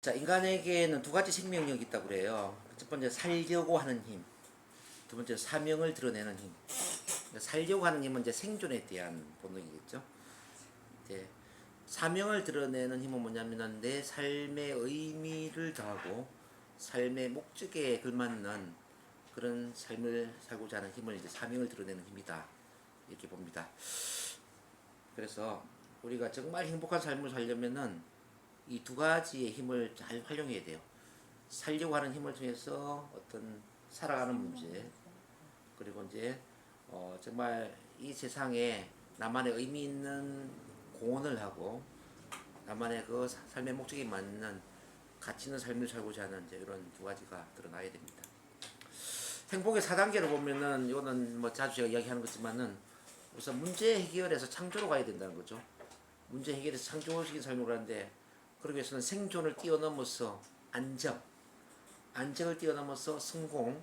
자, 인간에게는 두 가지 생명력이 있다고 그래요. 첫 번째, 살려고 하는 힘. 두 번째, 사명을 드러내는 힘. 살려고 하는 힘은 이제 생존에 대한 본능이겠죠. 이제 사명을 드러내는 힘은 뭐냐면은 내 삶의 의미를 더하고 삶의 목적에 걸맞는 그런 삶을 살고자 하는 힘을 이제 사명을 드러내는 힘이다. 이렇게 봅니다. 그래서 우리가 정말 행복한 삶을 살려면은 이 두 가지의 힘을 잘 활용해야 돼요. 살려고 하는 힘을 통해서 어떤 살아가는 문제, 그리고 이제 정말 이 세상에 나만의 의미 있는 공헌을 하고 나만의 그 삶의 목적에 맞는 가치 있는 삶을 살고자 하는 이제 이런 두 가지가 드러나야 됩니다. 행복의 4단계를 보면은 이거는 뭐 자주 제가 이야기하는 거지만은 우선 문제 해결에서 창조로 가야 된다는 거죠. 문제 해결에서 창조적인 삶을 하는데 그러기 위해서는 생존을 뛰어넘어서 안정, 안정을 뛰어넘어서 성공,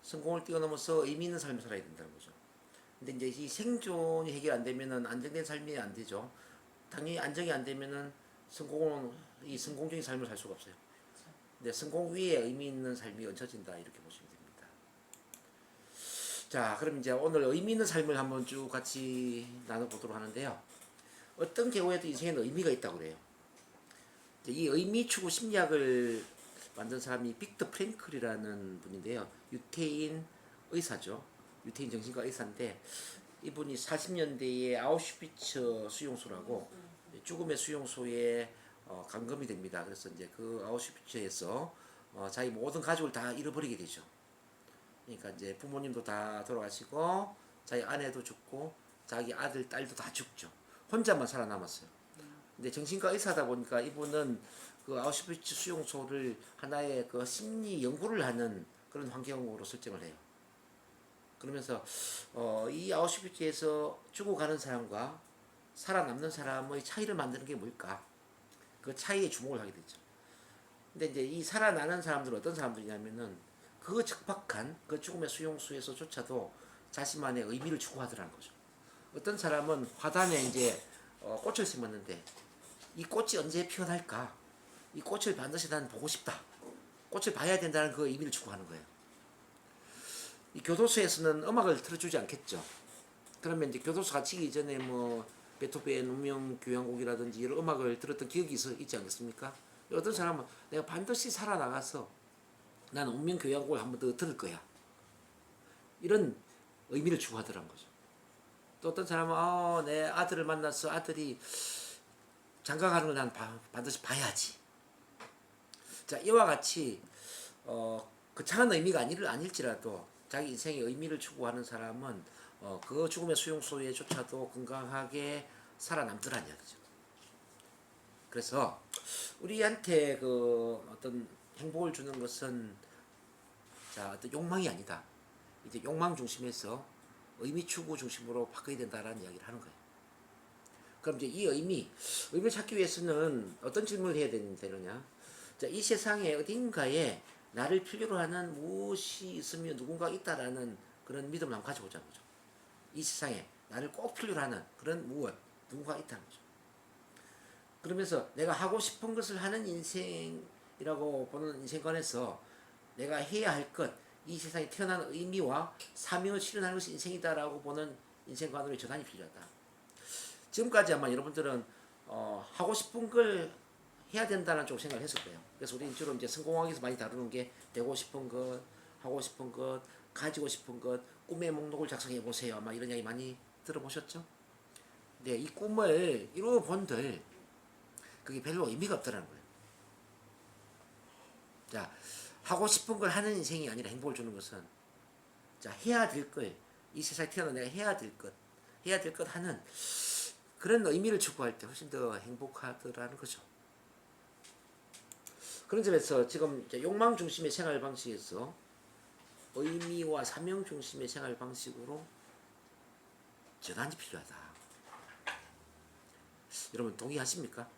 성공을 뛰어넘어서 의미 있는 삶을 살아야 된다는 거죠. 근데 이제 이 생존이 해결 안 되면은 안정된 삶이 안 되죠. 당연히 안정이 안 되면은 성공은 이 성공적인 삶을 살 수가 없어요. 근데 성공 위에 의미 있는 삶이 얹혀진다 이렇게 보시면 됩니다. 자, 그럼 이제 오늘 의미 있는 삶을 한번 쭉 같이 나눠보도록 하는데요. 어떤 경우에도 인생에는 의미가 있다고 그래요. 이 의미 추구 심리학을 만든 사람이 빅터 프랭클이라는 분인데요. 유태인 의사죠. 유태인 정신과 의사인데 이분이 40년대에 아우슈비츠 수용소라고 죽음의 수용소에 감금이 됩니다. 그래서 이제 그 아우슈비츠에서 자기 모든 가족을 다 잃어버리게 되죠. 그러니까 이제 부모님도 다 돌아가시고 자기 아내도 죽고 자기 아들 딸도 다 죽죠. 혼자만 살아남았어요. 근데 정신과 의사다 보니까 이분은 그 아우슈비츠 수용소를 하나의 그 심리 연구를 하는 그런 환경으로 설정을 해요. 그러면서 이 아우슈비츠에서 죽어가는 사람과 살아남는 사람의 차이를 만드는 게 뭘까? 그 차이에 주목을 하게 되죠. 근데 이제 이 살아나는 사람들은 어떤 사람들이냐면은 그 적박한 그 죽음의 수용소에서조차도 자신만의 의미를 추구하더라는 거죠. 어떤 사람은 화단에 이제 꽃을 심었는데 이 꽃이 언제 피어날까? 이 꽃을 반드시 난 보고 싶다. 꽃을 봐야 된다는 그 의미를 추구하는 거예요. 이 교도소에서는 음악을 틀어주지 않겠죠. 그러면 이제 교도소 갇히기 전에 뭐 베토벤 운명 교향곡이라든지 이런 음악을 들었던 기억이 있지 않겠습니까? 어떤 사람은 내가 반드시 살아나가서 나는 운명 교향곡을 한 번 더 들을 거야. 이런 의미를 추구하더란 거죠. 또 어떤 사람은 내 아들을 만나서 아들이 장가가는 걸 난 반드시 봐야지. 자, 이와 같이 거창한 의미가 아닐지라도 자기 인생의 의미를 추구하는 사람은 그 죽음의 수용소에조차도 건강하게 살아남더란 이야기죠. 그래서 우리한테 그 어떤 행복을 주는 것은 자, 어떤 욕망이 아니다. 이제 욕망 중심에서 의미 추구 중심으로 바꿔야 된다라는 이야기를 하는 거예요. 그럼 이제 이 의미를 찾기 위해서는 어떤 질문을 해야 되느냐? 자, 이 세상에 어딘가에 나를 필요로 하는 무엇이 있으며 누군가 있다라는 그런 믿음을 한번 가져보자는 거죠. 이 세상에 나를 꼭 필요로 하는 그런 무엇, 누군가 있다는 거죠. 그러면서 내가 하고 싶은 것을 하는 인생이라고 보는 인생관에서 내가 해야 할 것, 이 세상에 태어난 의미와 사명을 실현하는 것이 인생이다라고 보는 인생관으로 전환이 필요하다. 지금까지 아마 여러분들은 하고 싶은 걸 해야 된다는 쪽 생각을 했을 거예요. 그래서 우리는 주로 이제 성공하기 위해서 많이 다루는 게 되고 싶은 것, 하고 싶은 것, 가지고 싶은 것, 꿈의 목록을 작성해 보세요. 아마 이런 이야기 많이 들어보셨죠? 근데 이 꿈을 이루어 본들 그게 별로 의미가 없더라는 거예요. 자, 하고 싶은 걸 하는 인생이 아니라 행복을 주는 것은 자, 해야 될 걸, 이 세상에 태어나 내가 해야 될 것 하는 그런 의미를 추구할 때 훨씬 더 행복하더라는 거죠. 그런 점에서 지금 욕망 중심의 생활 방식에서 의미와 사명 중심의 생활 방식으로 전환이 필요하다. 여러분 동의하십니까?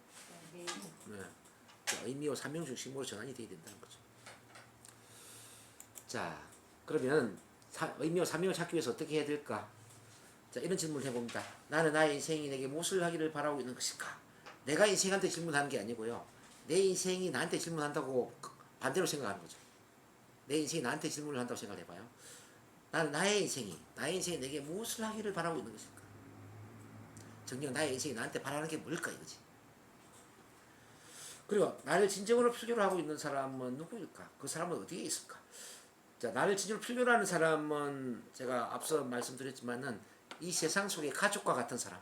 네. 네. 의미와 사명 중심으로 전환이 돼야 된다는 거죠. 자, 그러면 의미와 사명을 찾기 위해서 어떻게 해야 될까? 자, 이런 질문을 해봅니다. 나는 나의 인생이 내게 무엇을 하기를 바라고 있는 것일까? 내가 인생한테 질문하는 게 아니고요. 내 인생이 나한테 질문한다고 반대로 생각하는 거죠. 내 인생이 나한테 질문을 한다고 생각해봐요. 나는 나의 인생이 내게 무엇을 하기를 바라고 있는 것일까? 정녕 나의 인생이 나한테 바라는 게 뭘까 이거지. 그리고 나를 진정으로 필요로 하고 있는 사람은 누구일까? 그 사람은 어디에 있을까? 자, 나를 진정으로 필요로 하는 사람은 제가 앞서 말씀드렸지만은 이 세상 속에 가족과 같은 사람.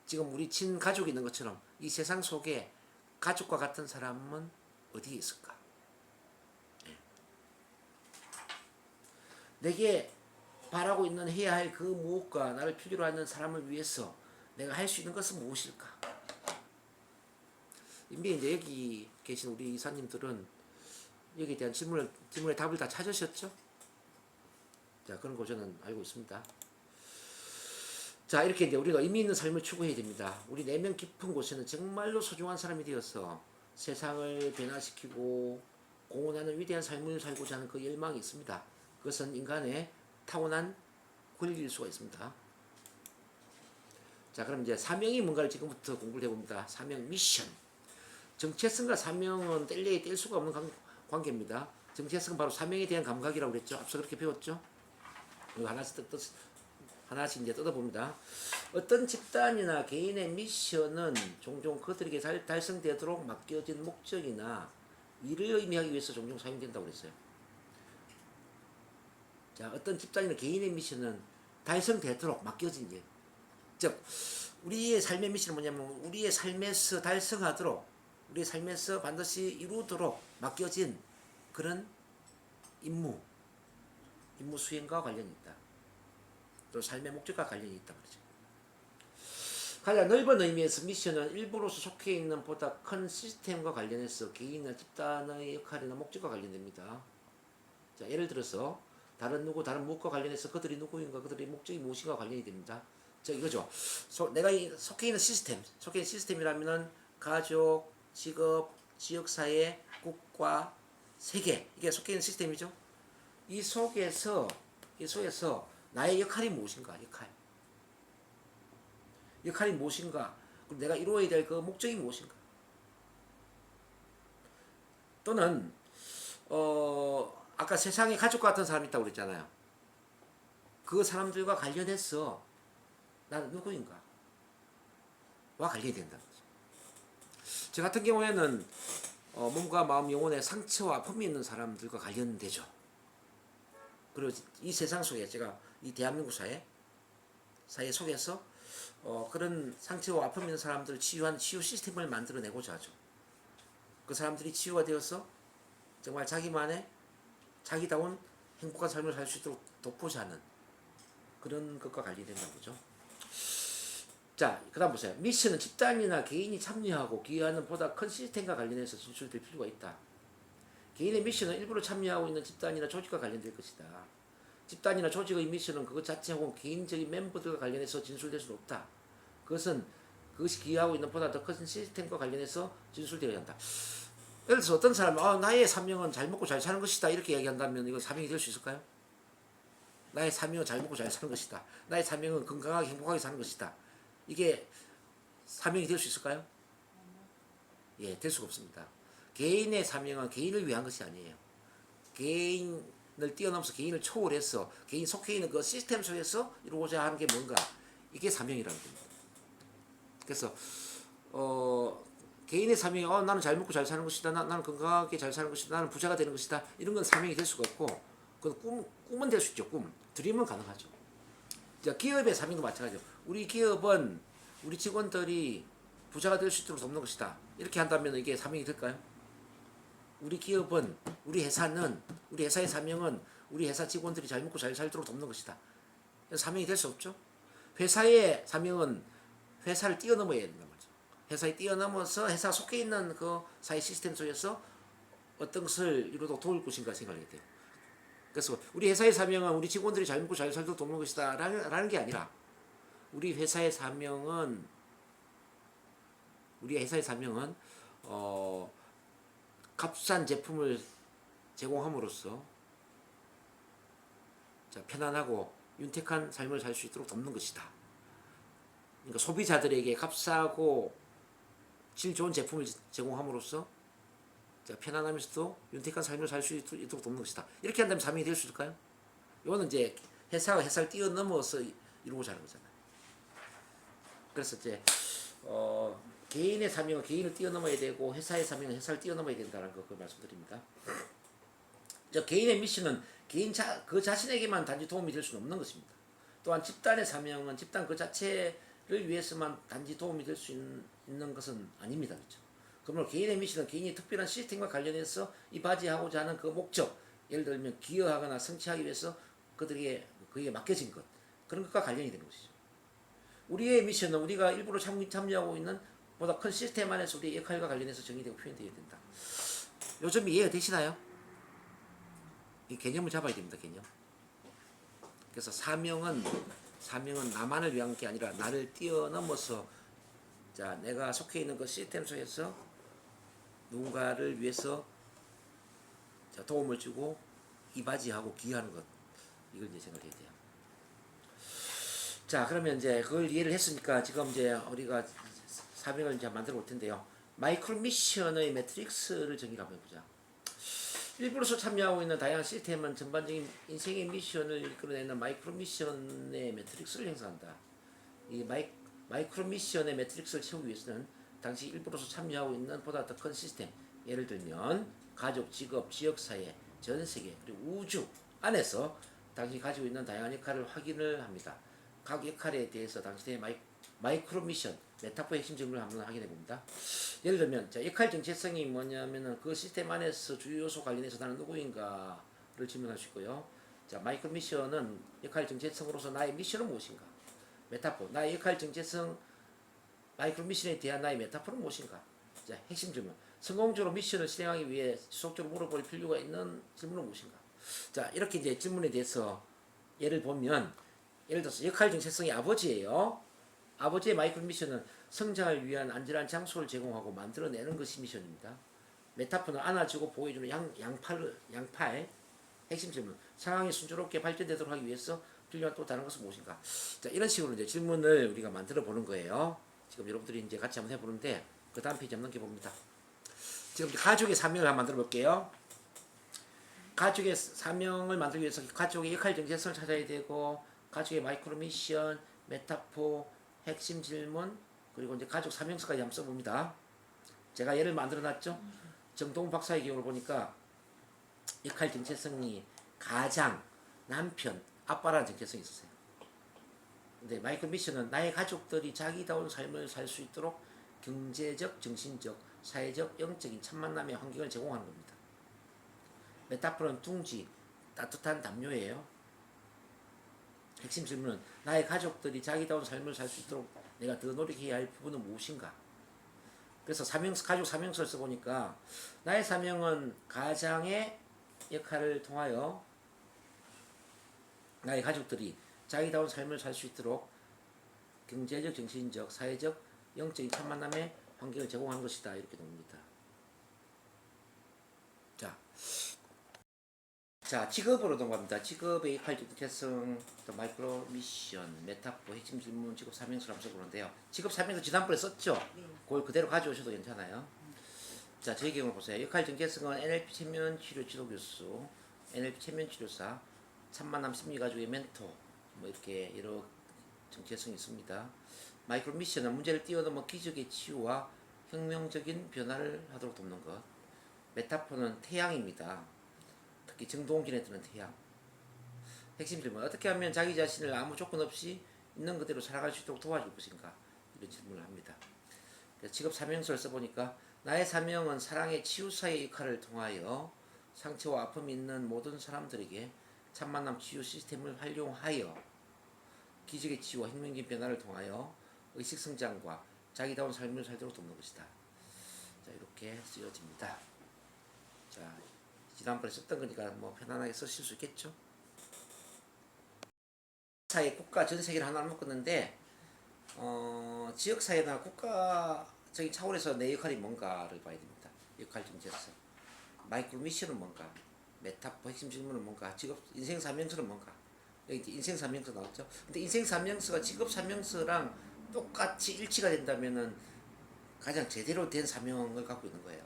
지금 우리 친가족이 있는 것처럼 이 세상 속에 가족과 같은 사람은 어디에 있을까? 네. 내게 바라고 있는 해야 할 그 무엇과 나를 필요로 하는 사람을 위해서 내가 할 수 있는 것은 무엇일까? 이미 이제 여기 계신 우리 이사님들은 여기에 대한 질문의 답을 다 찾으셨죠? 자, 그런 거 저는 알고 있습니다. 자, 이렇게 이제 우리가 의미 있는 삶을 추구해야 됩니다. 우리 내면 깊은 곳에는 정말로 소중한 사람이 되어서 세상을 변화시키고 공헌하는 위대한 삶을 살고자 하는 그 열망이 있습니다. 그것은 인간의 타고난 권리일 수가 있습니다. 자, 그럼 이제 사명이 뭔가를 지금부터 공부를 해봅니다. 사명, 미션. 정체성과 사명은 뗄 수가 없는 관계입니다. 정체성은 바로 사명에 대한 감각이라고 그랬죠. 앞서 그렇게 배웠죠. 하나씩 이제 뜯어봅니다. 어떤 집단이나 개인의 미션은 종종 그들에게 달성되도록 맡겨진 목적이나 일을 의미하기 위해서 종종 사용된다고 그랬어요. 자, 어떤 집단이나 개인의 미션은 달성되도록 맡겨진 일. 즉, 우리의 삶의 미션은 뭐냐면 우리의 삶에서 달성하도록, 우리의 삶에서 반드시 이루도록 맡겨진 그런 임무 수행과 관련이 있다. 또 삶의 목적과 관련이 있다 그러죠. 가장 넓은 의미에서 미션은 일부로서 속해 있는 보다 큰 시스템과 관련해서 개인이나 집단의 역할이나 목적과 관련됩니다. 자, 예를 들어서 다른 무엇과 관련해서 그들이 누구인가, 그들의 목적이 무엇인가 관련이 됩니다. 자, 이거죠. 내가 속해 있는 시스템이라면은 가족, 직업, 지역사회, 국가, 세계, 이게 속해 있는 시스템이죠. 이 속에서 나의 역할이 무엇인가, 역할이 무엇인가, 그리고 내가 이루어야 될 그 목적이 무엇인가. 또는 아까 세상에 가족과 같은 사람이 있다고 그랬잖아요. 그 사람들과 관련해서 나는 누구인가 와 관련이 된다는 거죠. 저 같은 경우에는 몸과 마음, 영혼에 상처와 아픔이 있는 사람들과 관련되죠. 그리고 이 세상 속에 제가 이 대한민국 사회 속에서 그런 상처와 아픔 있는 사람들을 치유한 치유 시스템을 만들어내고자 하죠. 그 사람들이 치유가 되어서 정말 자기다운 행복한 삶을 살 수 있도록 돕고자 하는 그런 것과 관련된다는 거죠. 자, 그 다음 보세요. 미션은 집단이나 개인이 참여하고 기여하는 보다 큰 시스템과 관련해서 진출될 필요가 있다. 개인의 미션은 일부러 참여하고 있는 집단이나 조직과 관련될 것이다. 집단이나 조직의 미션은 그것 자체 혹은 개인적인 멤버들과 관련해서 진술될 수 없다. 그것이 기여하고 있는 보다 더 큰 시스템과 관련해서 진술되어야 한다. 예를 들어서 어떤 사람은 나의 사명은 잘 먹고 잘 사는 것이다 이렇게 이야기한다면 이거 사명이 될 수 있을까요? 나의 사명은 잘 먹고 잘 사는 것이다. 나의 사명은 건강하게 행복하게 사는 것이다. 이게 사명이 될 수 있을까요? 예, 될 수가 없습니다. 개인의 사명은 개인을 위한 것이 아니에요. 개인을 뛰어넘어서 개인을 초월해서 개인 속해 있는 그 시스템 속에서 이루고자 하는 게 뭔가, 이게 사명이라는 겁니다. 그래서 개인의 사명이 나는 잘 먹고 잘 사는 것이다, 나는 건강하게 잘 사는 것이다, 나는 부자가 되는 것이다, 이런 건 사명이 될 수가 없고, 그건 꿈은 될 수 있죠. 드림은 가능하죠. 자, 기업의 사명도 마찬가지죠. 우리 기업은 우리 직원들이 부자가 될 수 있도록 돕는 것이다, 이렇게 한다면 이게 사명이 될까요? 우리 기업은, 우리 회사의 사명은 우리 회사 직원들이 잘 먹고 잘 살도록 돕는 것이다. 사명이 될 수 없죠. 회사의 사명은 회사를 뛰어넘어야 된단 말이죠. 회사에 뛰어넘어서 회사 속해 있는 그 사회 시스템 속에서 어떤 것을 이루도록 도울 것인가 생각하게 돼요. 그래서 우리 회사의 사명은 우리 직원들이 잘 먹고 잘 살도록 돕는 것이다 라는 게 아니라 우리 회사의 사명은 값싼 제품을 제공함으로써 편안하고 윤택한 삶을 살 수 있도록 돕는 것이다. 그러니까 소비자들에게 값싸고 질 좋은 제품을 제공함으로써 자, 편안하면서도 윤택한 삶을 살 수 있도록 돕는 것이다. 이렇게 한다면 사명이 될 수 있을까요? 이거는 이제 회사가 회사를 뛰어넘어서 이루고자 하는 거잖아요. 그래서 이제 개인의 사명은 개인을 뛰어넘어야 되고 회사의 사명은 회사를 뛰어넘어야 된다는 거 말씀드립니다. 개인의 미션은 그 자신에게만 단지 도움이 될 수는 없는 것입니다. 또한 집단의 사명은 집단 그 자체를 위해서만 단지 도움이 될 수 있는 것은 아닙니다. 그렇죠? 그러므로 개인의 미션은 개인이 특별한 시스템과 관련해서 이바지하고자 하는 그 목적, 예를 들면 기여하거나 성취하기 위해서 그에게 맡겨진 것, 그런 것과 관련이 되는 것이죠. 우리의 미션은 우리가 일부러 참여하고 있는 보다 큰 시스템 안에서 우리의 역할과 관련해서 정의되고 표현되어야 된다. 요즘 이해가 되시나요? 이 개념을 잡아야 됩니다. 개념. 그래서 사명은 나만을 위한 게 아니라 나를 뛰어넘어서 자, 내가 속해 있는 그 시스템 속에서 누군가를 위해서 도움을 주고 이바지하고 기여하는 것, 이걸 이제 생각해야 돼요. 자, 그러면 이제 그걸 이해를 했으니까 지금 이제 우리가 사명을 이제 만들어 볼 텐데요. 마이크로 미션의 매트릭스를 정의를 한번 해보자. 일부로서 참여하고 있는 다양한 시스템은 전반적인 인생의 미션을 이끌어내는 마이크로 미션의 매트릭스를 형성한다. 이 마이크로 미션의 매트릭스를 채우기 위해서는 당시 일부로서 참여하고 있는 보다 더 큰 시스템, 예를 들면 가족, 직업, 지역사회, 전세계, 그리고 우주 안에서 당신이 가지고 있는 다양한 역할을 확인을 합니다. 각 역할에 대해서 당신의 마이크로 미션, 메타포의 핵심 정보를 한번 확인해 봅니다. 예를 들면 역할 정체성이 뭐냐면은 그 시스템 안에서 주요 요소 관련해서 나는 누구인가를 질문할 수 있고요. 자, 마이크로 미션은 역할 정체성으로서 나의 미션은 무엇인가? 메타포, 나의 역할 정체성, 마이크로 미션에 대한 나의 메타포는 무엇인가? 자, 핵심 질문. 성공적으로 미션을 실행하기 위해 지속적으로 물어볼 필요가 있는 질문은 무엇인가? 자, 이렇게 이제 질문에 대해서 예를 들어서 역할 정체성이 아버지예요. 아버지의 마이크로 미션은 성장을 위한 안전한 장소를 제공하고 만들어내는 것이 미션입니다. 메타포는 안아주고 보호해주는 양팔. 핵심 질문. 상황이 순조롭게 발전되도록 하기 위해서 필요한 또 다른 것은 무엇인가? 자, 이런 식으로 이제 질문을 우리가 만들어 보는 거예요. 지금 여러분들이 이제 같이 한번 해보는데, 그 다음 페이지 한번 넘겨봅니다. 지금 가족의 사명을 한번 만들어 볼게요. 가족의 사명을 만들기 위해서 가족의 역할 정체성을 찾아야 되고, 가족의 마이크로 미션, 메타포, 핵심 질문, 그리고 이제 가족 사명서까지 한번 써봅니다. 제가 예를 만들어 놨죠. 정동 박사의 경우를 보니까 역할 정체성이 가장, 남편, 아빠라는 정체성이 있었어요. 근데 마이크로 미션은 나의 가족들이 자기다운 삶을 살 수 있도록 경제적, 정신적, 사회적, 영적인 첫 만남의 환경을 제공하는 겁니다. 메타포는 둥지, 따뜻한 담요예요. 핵심 질문은 나의 가족들이 자기다운 삶을 살 수 있도록 내가 더 노력해야 할 부분은 무엇인가? 그래서 가족 사명서를 써보니까 나의 사명은 가장의 역할을 통하여 나의 가족들이 자기다운 삶을 살 수 있도록 경제적, 정신적, 사회적, 영적인 첫 만남의 환경을 제공하는 것이다. 이렇게 봅니다. 자, 직업으로 넘어갑니다. 직업의 역할 정체성, 마이크로 미션, 메타포, 핵심 질문, 직업 사명서를 한번 써보는데요. 직업 사명서 지난번에 썼죠? 네. 그걸 그대로 가져오셔도 괜찮아요. 자, 저희 경우 보세요. 역할 정체성은 NLP 체면 치료 지도 교수, NLP 체면 치료사, 참만남 심리가족의 멘토, 뭐 이렇게 여러 정체성이 있습니다. 마이크로 미션은 문제를 뛰어넘어 기적의 치유와 혁명적인 변화를 하도록 돕는 것. 메타포는 태양입니다. 특히 정동진에 뜨는 태양. 핵심 질문. 어떻게 하면 자기 자신을 아무 조건 없이 있는 그대로 살아갈 수 있도록 도와줄 것인가? 이런 질문을 합니다. 직업 사명서를 써보니까 나의 사명은 사랑의 치유사의 역할을 통하여 상처와 아픔이 있는 모든 사람들에게 참만남 치유 시스템을 활용하여 기적의 치유와 혁명적인 변화를 통하여 의식성장과 자기다운 삶을 살도록 돕는 것이다. 자, 이렇게 쓰여집니다. 자, 지난번에 썼던 거니까 뭐 편안하게 쓰실 수 있겠죠. 사회, 국가, 전 세계를 하나로 묶었는데 지역사회나 국가적인 차원에서 내 역할이 뭔가를 봐야 됩니다. 역할 정체성, 마이크로 미션은 뭔가, 메타포 핵심 질문은 뭔가, 직업 인생 사명서는 뭔가. 여기 이제 인생 사명서 나왔죠. 근데 인생 사명서가 직업 사명서랑 똑같이 일치가 된다면은 가장 제대로 된 사명을 갖고 있는 거예요.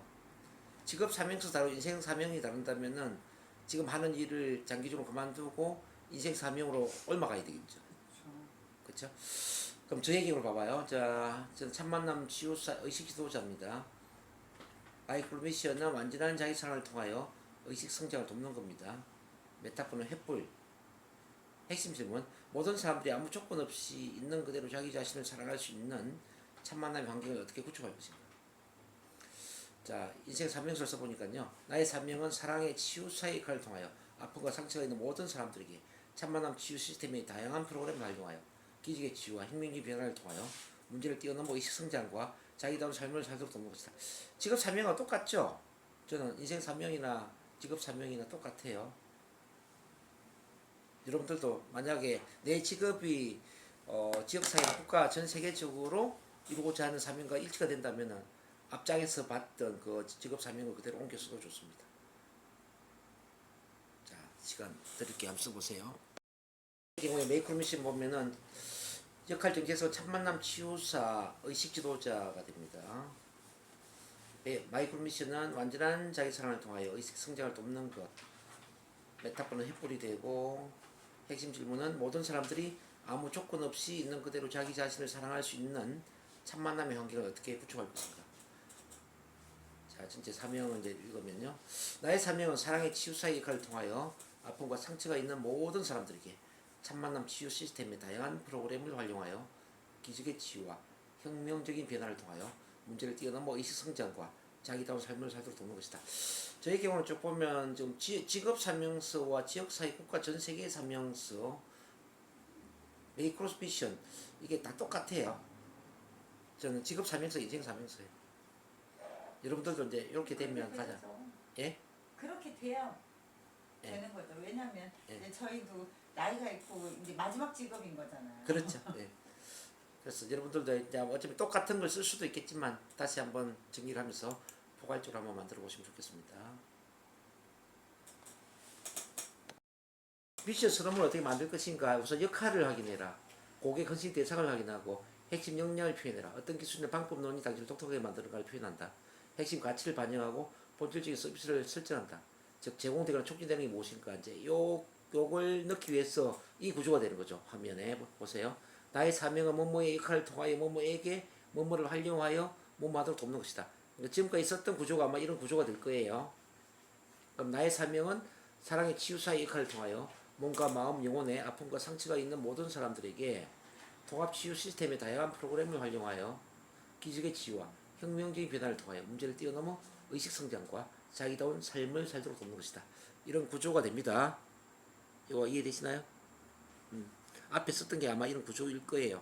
직업 사명서 다르고 인생 사명이 다른다면은 지금 하는 일을 장기적으로 그만두고 인생 사명으로 옮아가야 되겠죠. 그렇죠? 그럼 저 얘기로 봐봐요. 자, 저는 참만남 지도자, 의식 지도자입니다. 마이크로 미션은 완전한 자기 사랑을 통하여 의식 성장을 돕는 겁니다. 메타포는 횃불. 핵심 질문: 모든 사람들이 아무 조건 없이 있는 그대로 자기 자신을 사랑할 수 있는 참만남의 환경을 어떻게 구축할 것인가? 자, 인생 사명서를 써보니까요. 나의 사명은 사랑의 치유사의 역할을 통하여 아픔과 상처가 있는 모든 사람들에게 참만남 치유 시스템의 다양한 프로그램을 활용하여 기적의 치유와 혁명적인 변화를 통하여 문제를 뛰어넘어 의식 성장과 자기다운 삶을 살도록 돕는 것이다. 직업 사명과 똑같죠? 저는 인생 사명이나 직업 사명이나 똑같아요. 여러분들도 만약에 내 직업이 지역사회나 국가 전 세계적으로 이루고자 하는 사명과 일치가 된다면 앞장에서 봤던 그 직업 사명을 그대로 옮겨 써도 좋습니다. 자, 시간 드릴게요. 한번 써보세요. 이 경우에 메이크로미션 보면은 역할 전개에서 참만남 치유사 의식 지도자가 됩니다. 마이크로미션은 완전한 자기 사랑을 통하여 의식 성장을 돕는 것. 메타포는 횃불이 되고, 핵심 질문은 모든 사람들이 아무 조건 없이 있는 그대로 자기 자신을 사랑할 수 있는 참만남의 환경을 어떻게 구축할 것인가. 자, 전체 사명을 이제 읽으면요. 나의 사명은 사랑의 치유사의 역할을 통하여 아픔과 상처가 있는 모든 사람들에게 참만남 치유 시스템의 다양한 프로그램을 활용하여 기적의 치유와 혁명적인 변화를 통하여 문제를 뛰어넘어 의식 성장과 자기다운 삶을 살도록 돕는 것이다. 저희 경우는 쭉 보면 좀 직업 사명서와 지역사회 국가 전 세계 사명서, 메이크로스 미션 이게 다 똑같아요. 저는 직업 사명서, 인생 사명서예요. 여러분들도 이제 이렇게 되면 가자. 예? 그렇게 돼야 예. 되는 거죠. 왜냐하면 예. 이제 저희도 나이가 있고 이제 마지막 직업인 거잖아요. 그렇죠. 예. 그래서 여러분들도 이제 어차피 똑같은 걸 쓸 수도 있겠지만 다시 한번 정리를 하면서 포괄적으로 한번 만들어 보시면 좋겠습니다. 미션 서론을 어떻게 만들 것인가. 우선 역할을 확인해라. 고객 헌신 대상을 확인하고 핵심 역량을 표현해라. 어떤 기술이나 방법론이 당신을 독특하게 만드는가를 표현한다. 핵심 가치를 반영하고 본질적인 서비스를 설정한다. 즉 제공되거나 촉진되는 게 무엇인가. 이제 요걸 넣기 위해서 이 구조가 되는 거죠. 화면에 보세요. 나의 사명은 뭐뭐의 역할을 통하여 뭐뭐에게 뭐뭐를 활용하여 뭐뭐하도록 돕는 것이다. 그러니까 지금까지 있었던 구조가 아마 이런 구조가 될 거예요. 그럼 나의 사명은 사랑의 치유사의 역할을 통하여 몸과 마음, 영혼의 아픔과 상처가 있는 모든 사람들에게 통합치유 시스템의 다양한 프로그램을 활용하여 기적의 치유와 혁명적인 변화를 통하여 문제를 뛰어넘어 의식성장과 자기다운 삶을 살도록 돕는 것이다. 이런 구조가 됩니다. 이거 이해되시나요? 앞에 썼던 게 아마 이런 구조일 거예요.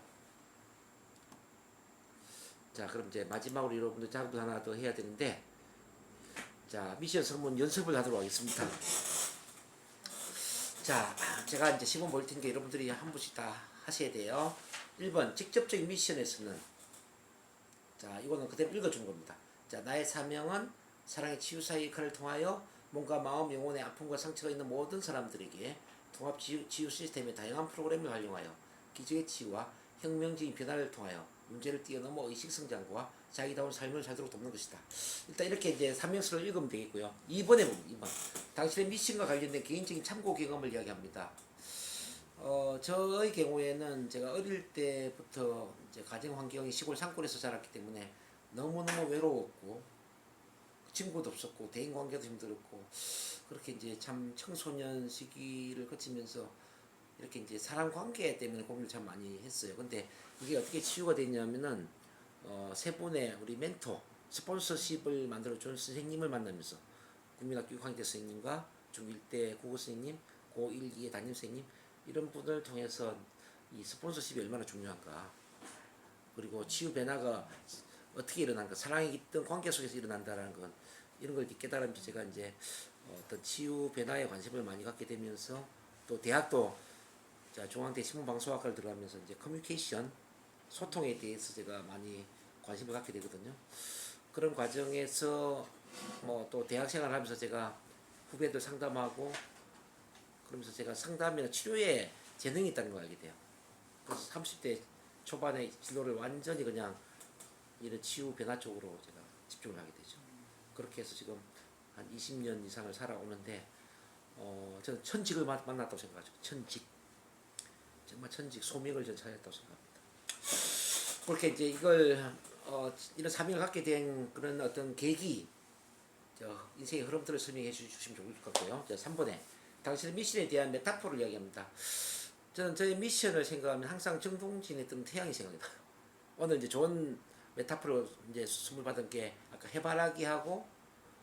자, 그럼 이제 마지막으로 여러분들 작업을 하나 더 해야 되는데, 자, 미션 설문 연습을 하도록 하겠습니다. 자, 제가 이제 시범 볼 테니까 여러분들이 한 분씩 다 하셔야 돼요. 1번, 직접적인 미션에서는, 자, 이거는 그대로 읽어준 겁니다. 자, 나의 사명은 사랑의 치유사의 역할을 통하여 몸과 마음, 영혼의 아픔과 상처가 있는 모든 사람들에게 통합 치유 시스템의 다양한 프로그램을 활용하여 기적의 치유와 혁명적인 변화를 통하여 문제를 뛰어넘어 의식 성장과 자기다운 삶을 살도록 돕는 것이다. 일단 이렇게 이제 사명서를 읽으면 되겠고요. 2번에 보면 2번. 당신의 미션과 관련된 개인적인 참고 경험을 이야기합니다. 저의 경우에는 제가 어릴 때부터 이제 가정 환경이 시골 산골에서 자랐기 때문에 너무너무 외로웠고 친구도 없었고 대인 관계도 힘들었고 그렇게 이제 참 청소년 시기를 거치면서 이렇게 이제 사람 관계 때문에 고민을 참 많이 했어요. 근데 이게 어떻게 치유가 됐냐면은 세 분의 우리 멘토 스폰서십을 만들어준 선생님을 만나면서 국민학교 6학년 때 선생님과 중1 때 국어 선생님, 고1, 2의 담임 선생님 이런 분을 통해서 이 스폰서십이 얼마나 중요한가, 그리고 치유 변화가 어떻게 일어난가, 사랑이 있던 관계 속에서 일어난다라는 건 이런 걸 깨달으면서 제가 이제 어떤 치유 변화에 관심을 많이 갖게 되면서 또 대학도 중앙대 신문방송학과를 들어가면서 이제 커뮤니케이션 소통에 대해서 제가 많이 관심을 갖게 되거든요. 그런 과정에서 뭐 또 대학 생활을 하면서 제가 후배들 상담하고 그러면서 제가 상담이나 치료에 재능이 있다는 걸 알게 돼요. 그래서 30대 초반에 진로를 완전히 그냥 이런 치유 변화 쪽으로 제가 집중을 하게 되죠. 그렇게 해서 지금 한 20년 이상을 살아오는데 저는 천직을 만났다고 생각하죠. 천직. 정말 천직 소명을 전 찾았다고 생각합니다. 그렇게 이제 이걸 이런 사명을 갖게 된 그런 어떤 계기, 인생의 흐름들을 설명해 주시면 좋을 것 같고요. 3번에 당신의 미션에 대한 메타포를 이야기합니다. 저는 저의 미션을 생각하면 항상 정동진의 뜨는 태양이 생각이 나요. 오늘 이제 좋은 메타포로 이제 선물 받은 게 아까 해바라기하고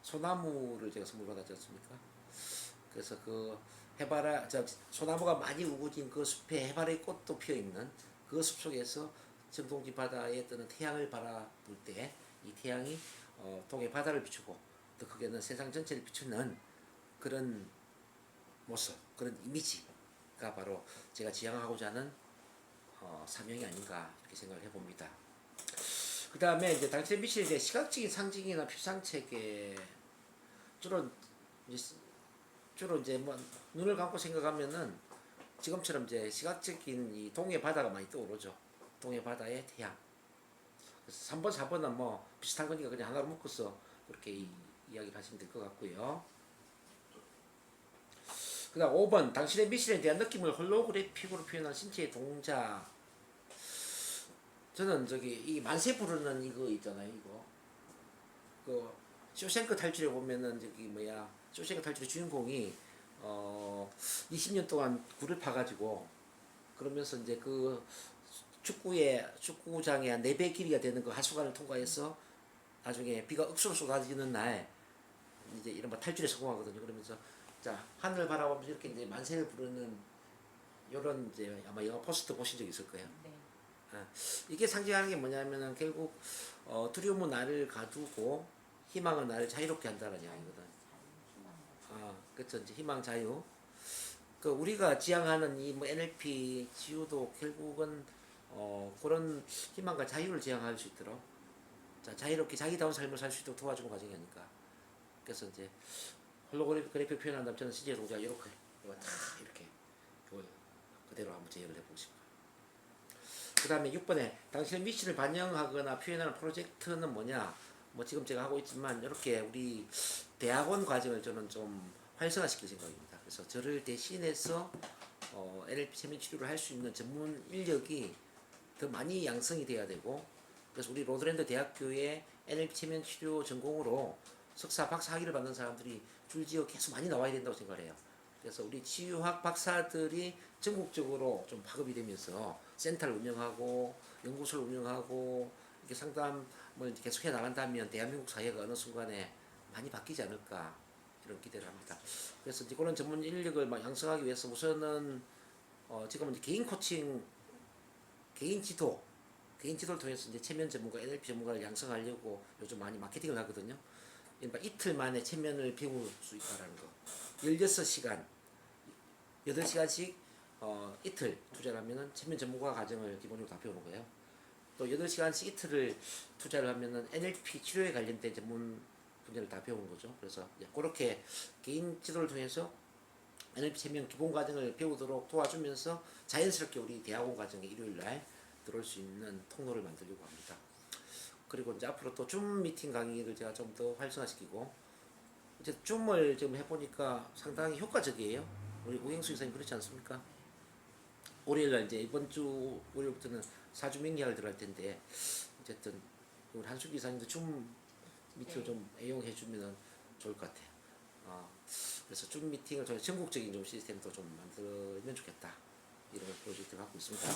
소나무를 제가 선물 받았지 않습니까? 그래서 그 소나무가 많이 우거진 그 숲에 해바라기 꽃도 피어 있는 그 숲 속에서 정동진 바다에 뜨는 태양을 바라볼 때 이 태양이 동해 바다를 비추고 더 크게는 세상 전체를 비추는 그런 모습, 그런 이미지가 바로 제가 지향하고자 하는 사명이 아닌가 이렇게 생각을 해봅니다. 그 다음에 이제 당신의 미션에 대해 시각적인 상징이나 표상체계 주로 이제 뭐 눈을 감고 생각하면은 지금처럼 이제 시각적인 이 동해 바다가 많이 떠오르죠. 동해 바다의 태양. 그래서 3번, 4번은 뭐 비슷한 거니까 그냥 하나로 묶어서 그렇게 이야기를 하시면 될 것 같고요. 그 다음 5번 당신의 미션에 대한 느낌을 홀로그래픽으로 표현한 신체의 동작. 저는 이 만세 부르는 이거 있잖아요. 이거 그 쇼생크 탈출에 보면은 쇼생크 탈출의 주인공이 20년 동안 굴을 파가지고 그러면서 이제 그 축구장의 한 4배 길이가 되는 그 하수관을 통과해서 나중에 비가 억수로 쏟아지는 날 이제 이른바 탈출에 성공하거든요. 그러면서 자 하늘 바라보면서 이렇게 이제 만세를 부르는 요런 이제 아마 영화 포스터 보신 적 있을 거예요. 네. 이게 상징하는 게 뭐냐면은 결국 두려움은 나를 가두고 희망은 나를 자유롭게 한다는 이야기거든. 그렇죠. 이제 희망 자유. 그 우리가 지향하는 이 뭐 NLP 지우도 결국은 그런 희망과 자유를 지향할 수 있도록 자유롭게 자기다운 삶을 살 수 있도록 도와주는 과정이 아닐까. 그래서 이제 홀로그래픽 표현한다면 저는 실제 동작 이렇게 이렇게 그대로 한번 제의를 해보고 싶어요. 그 다음에 6번에 당신의 미션을 반영하거나 표현하는 프로젝트는 뭐냐. 뭐 지금 제가 하고 있지만 이렇게 우리 대학원 과정을 저는 좀 활성화시킬 생각입니다. 그래서 저를 대신해서 NLP 체면 치료를 할 수 있는 전문 인력이 더 많이 양성이 돼야 되고, 그래서 우리 로드랜드 대학교에 NLP 체면 치료 전공으로 석사, 박사 학위를 받는 사람들이 줄지어 계속 많이 나와야 된다고 생각해요. 그래서 우리 치유학 박사들이 전국적으로 좀 파급이 되면서 센터를 운영하고 연구소를 운영하고 이렇게 상담을 계속해 나간다면 대한민국 사회가 어느 순간에 많이 바뀌지 않을까 이런 기대를 합니다. 그래서 이제 그런 전문 인력을 막 양성하기 위해서 우선은 지금은 이제 개인 코칭, 개인 지도를 통해서 이제 체면 전문가, NLP 전문가를 양성하려고 요즘 많이 마케팅을 하거든요. 그러니까 이틀 만에 체면을 배울 수 있다라는 거. 16시간, 8시간씩 이틀 투자를 하면은 체면 전문가 과정을 기본적으로 다 배우는 거예요. 또 8시간씩 이틀을 투자를 하면은 NLP 치료에 관련된 전문 분야를 다 배우는 거죠. 그래서 그렇게 개인 지도를 통해서 NLP 체면 기본 과정을 배우도록 도와주면서 자연스럽게 우리 대학원 과정에 일요일 날 들어올 수 있는 통로를 만들려고 합니다. 그리고 이제 앞으로 또 줌 미팅 강의를 제가 좀 더 활성화시키고, 이제 줌을 지금 해보니까 상당히 효과적이에요. 우리 오행수 이사님 그렇지 않습니까? 월요일날 이제 이번 주 월요일부터는 4주 명리학을 들어갈 텐데, 어쨌든 우리 한숙 이사님도 줌 미팅을 좀 애용해주면 좋을 것 같아요. 그래서 줌 미팅을 저희 전국적인 좀 시스템도 좀 만들면 좋겠다. 이런 프로젝트를 갖고 있습니다.